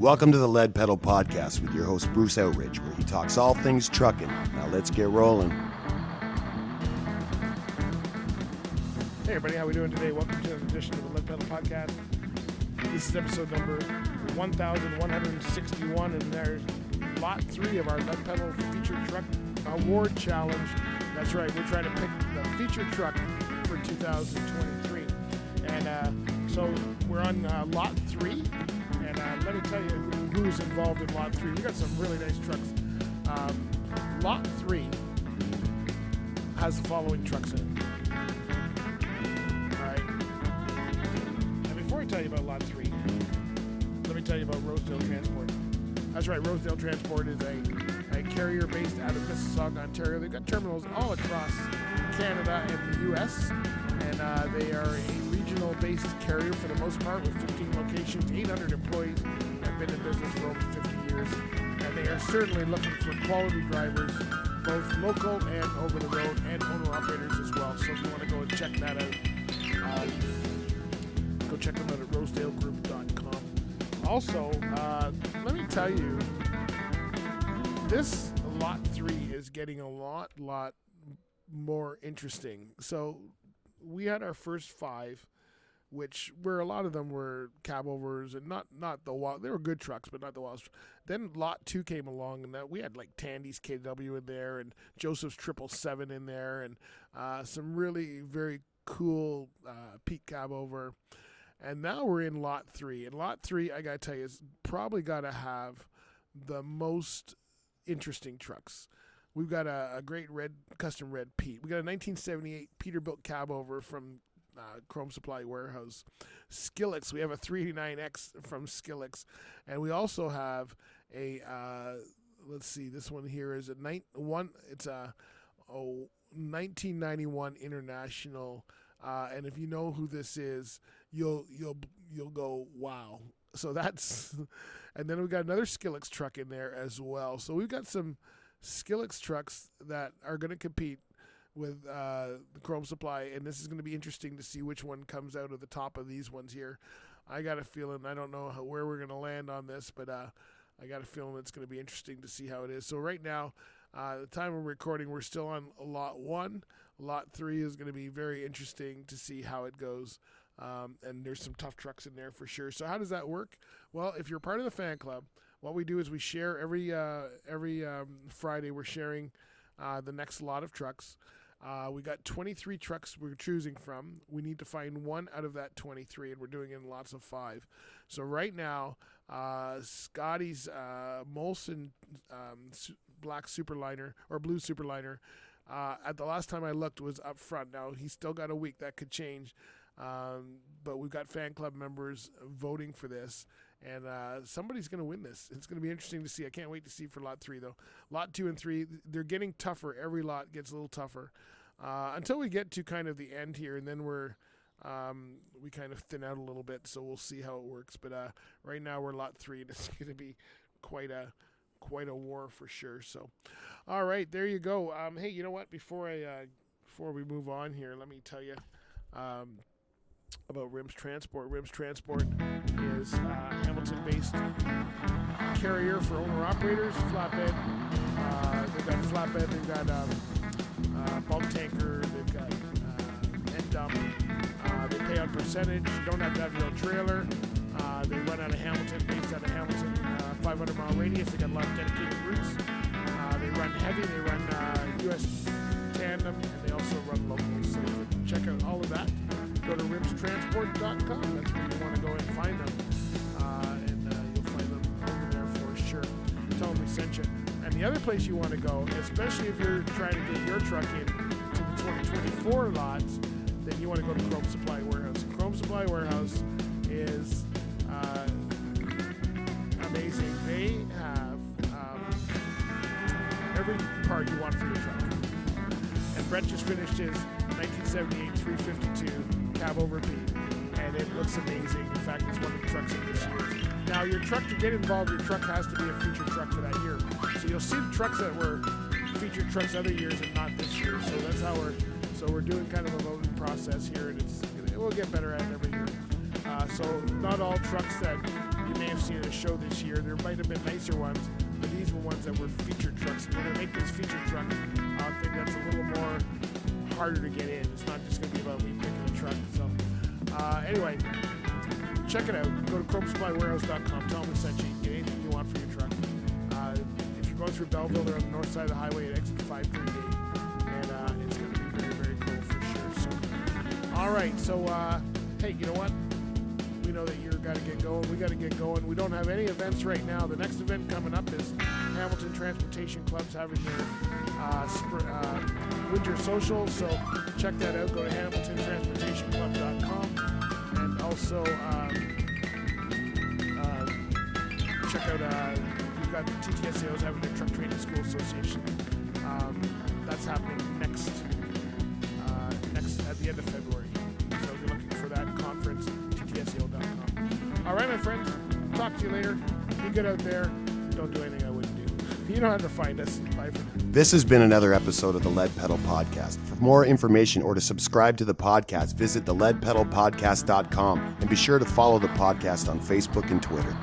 Welcome to the Lead Pedal Podcast with your host Bruce Outridge, where he talks all things trucking. Now let's get rolling. Hey everybody, how we doing today? Welcome to an edition of the Lead Pedal Podcast. This is episode number 1161, and there's lot 3 of our Lead Pedal Feature Truck Award Challenge. That's right, we're trying to pick the feature truck for 2023. And so we're on lot 3. And let me tell you who's involved in Lot 3. We got some really nice trucks. Lot 3 has the following trucks in it. All right. And before I tell you about Lot 3, let me tell you about Rosedale Transport. That's right, Rosedale Transport is a carrier based out of Mississauga, Ontario. They've got terminals all across Canada and the U.S., and they are a regional-based carrier for the most part with 15 locations, 800 employees, have been in business for over 50 years, and they are certainly looking for quality drivers, both local and over the road, and owner-operators as well. So if you want to go and check that out, go check them out at rosedale.group.com. Also, let me tell you, this Lot 3 is getting a lot more interesting. So we had our first 5, which where a lot of them were cab overs and not the wild. They were good trucks, but not the wild. Then Lot 2 came along, and that we had like Tandy's KW in there, and Joseph's 777 in there, and some really very cool Pete cab over. And now we're in Lot 3. And Lot 3, I gotta tell you, is probably gotta have the most interesting trucks. We've got a great custom red Pete. We got a 1978 Peterbilt cab over from Chrome Supply Warehouse. Skillix. We have a 389X from Skillix, and we also have a let's see. This one here is It's a 1991 International, and if you know who this is, you'll go wow. So that's, and then we got another Skillix truck in there as well. So we've got some Skillix trucks that are going to compete with the Chrome Supply, and this is going to be interesting to see which one comes out of the top of these ones here. I got a feeling, I don't know where we're going to land on this, but I got a feeling it's going to be interesting to see how it is. So right now, the time we're recording, we're still on Lot 1. Lot 3 is going to be very interesting to see how it goes, and there's some tough trucks in there for sure. So how does that work? Well, if you're part of the fan club, what we do is we share every Friday. We're sharing the next lot of trucks. We got 23 trucks we're choosing from. We need to find one out of that 23, and we're doing it in lots of 5. So right now, Scotty's Molson black Superliner or blue Superliner, at the last time I looked, was up front. Now he's still got a week. That could change, but we've got fan club members voting for this. And somebody's going to win this. It's going to be interesting to see. I can't wait to see for Lot 3, though. Lot 2 and 3, they're getting tougher. Every lot gets a little tougher until we get to kind of the end here, and then we kind of thin out a little bit. So we'll see how it works. But right now we're Lot 3, and it's going to be quite a war for sure. So, all right, there you go. Hey, you know what? Before we move on here, let me tell you about Rims Transport. Rims Transport is a Hamilton-based carrier for owner-operators, flatbed. They've got flatbed, they've got bulk tanker, they've got end dump. They pay on percentage. You don't have to have your own trailer. They run out of Hamilton, based out of Hamilton, 500-mile radius. They got a lot of dedicated routes. They run heavy, they run U.S. tandem, and they also run local. So you can check out all of that. Go to rimstransport.com. That's where you want to go and find them. And you'll find them over there for sure. Tell them we sent you. And the other place you want to go, especially if you're trying to get your truck in to the 2024 lots, then you want to go to Chrome Supply Warehouse. Chrome Supply Warehouse is amazing. They have every part you want for your truck. And Brett just finished his 1978 352 cab over Pete, and it looks amazing. In fact, it's one of the trucks in this year. Now, your truck, to get involved, your truck has to be a featured truck for that year. So you'll see the trucks that were featured trucks other years and not this year. So that's how we're doing kind of a voting process here, and it will get better at it every year. So not all trucks that you may have seen at a show this year. There might have been nicer ones, but these were ones that were featured trucks. And we're going to make this featured truck thing that's a little more harder to get in. It's not just going to be about me picking a truck. So anyway, check it out. Go to ChromeSupplyWarehouse.com. Tell them we sent you. Get anything you want for your truck. If you're going through Belleville, they're on the north side of the highway at exit 538. And it's going to be very, very cool for sure. So, all right. So, hey, you know what? We know that you've got to get going. We got to get going. We don't have any events right now. The next event coming up is Hamilton Transportation Club's having their winter social. So check that out. Go to HamiltonTransportationClub.com and also check out. We've got TTSAO's having their Truck Training School Association. That's happening next at the end of February. So if you're looking for that conference, TTSAO.com. All right, my friends. Talk to you later. You get out there. Don't do anything I wouldn't do. You know how to find us. Bye for now. This has been another episode of the Lead Pedal Podcast. For more information or to subscribe to the podcast, visit theleadpedalpodcast.com and be sure to follow the podcast on Facebook and Twitter.